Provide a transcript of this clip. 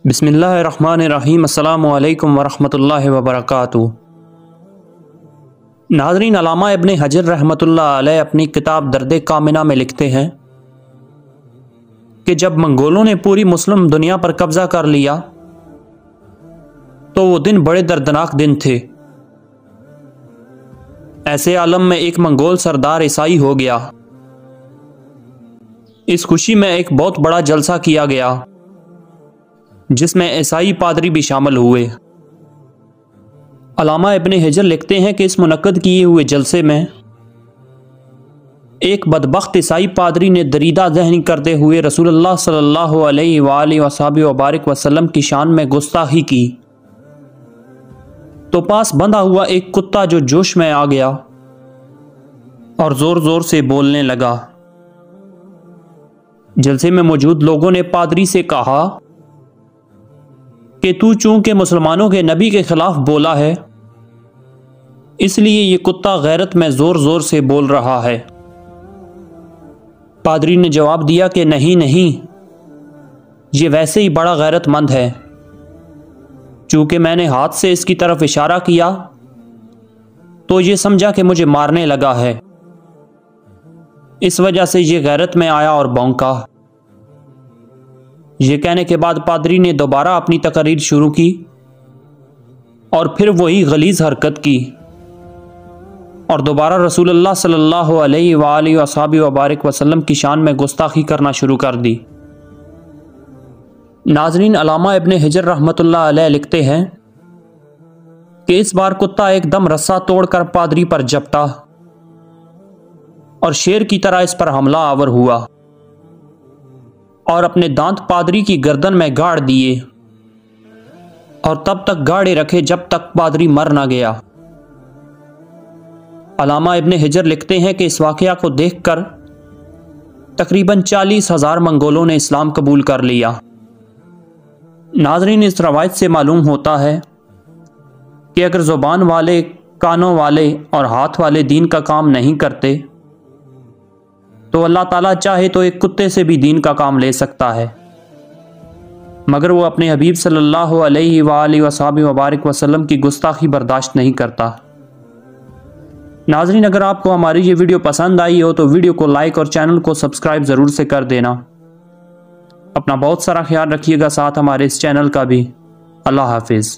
बिस्मिल्लाहिर्रहमानिर्रहीम। अस्सलामु अलैकुम वरहमतुल्लाहि वबरकातुहू। नाज़रीन, अल्लामा इब्न हजर रहमतुल्लाह अलैह अपनी किताब दर्द कामिना में लिखते हैं कि जब मंगोलों ने पूरी मुस्लिम दुनिया पर कब्जा कर लिया तो वो दिन बड़े दर्दनाक दिन थे। ऐसे आलम में एक मंगोल सरदार ईसाई हो गया। इस खुशी में एक बहुत बड़ा जलसा किया गया जिसमें ईसाई पादरी भी शामिल हुए। अल्लामा इब्न हजर लिखते हैं कि इस मुनक्कद किए हुए जलसे में एक बदबख्त ईसाई पादरी ने दरीदा ज़हनी करते हुए रसूलुल्लाह सल्लल्लाहु अलैहि वसल्लम की शान में गुस्ताखी की तो पास बंधा हुआ एक कुत्ता जो जोश में आ गया और जोर जोर से बोलने लगा। जलसे में मौजूद लोगों ने पादरी से कहा कि तू चूंकि मुसलमानों के नबी के खिलाफ बोला है इसलिए ये कुत्ता गैरत में जोर जोर से बोल रहा है। पादरी ने जवाब दिया कि नहीं नहीं, ये वैसे ही बड़ा गैरतमंद है। चूंकि मैंने हाथ से इसकी तरफ इशारा किया तो ये समझा कि मुझे मारने लगा है, इस वजह से ये गैरत में आया और भौंका। ये कहने के बाद पादरी ने दोबारा अपनी तकरीर शुरू की और फिर वही गलीज हरकत की और दोबारा रसूलुल्लाह सल्लल्लाहु अलैहि वसल्लम की शान में गुस्ताखी करना शुरू कर दी। नाज़रीन, अल्लामा इब्न हजर रहमतुल्लाह अलैह लिखते हैं कि इस बार कुत्ता एकदम रस्सा तोड़कर पादरी पर झपटा और शेर की तरह इस पर हमला आवर हुआ और अपने दांत पादरी की गर्दन में गाड़ दिए और तब तक गाड़े रखे जब तक पादरी मर ना गया। अल्लामा इब्न हजर लिखते हैं कि इस वाक़या को देखकर तकरीबन 40,000 मंगोलों ने इस्लाम कबूल कर लिया। नाज़रीन, इस रवायत से मालूम होता है कि अगर ज़ुबान वाले, कानों वाले और हाथ वाले दीन का काम नहीं करते तो अल्लाह ताला चाहे तो एक कुत्ते से भी दीन का काम ले सकता है, मगर वो अपने हबीब सल्लल्लाहु अलैहि वसल्लम की गुस्ताखी बर्दाश्त नहीं करता। नाज़रीन, अगर आपको हमारी ये वीडियो पसंद आई हो तो वीडियो को लाइक और चैनल को सब्सक्राइब ज़रूर से कर देना। अपना बहुत सारा ख्याल रखिएगा, साथ हमारे इस चैनल का भी। अल्लाह हाफिज़।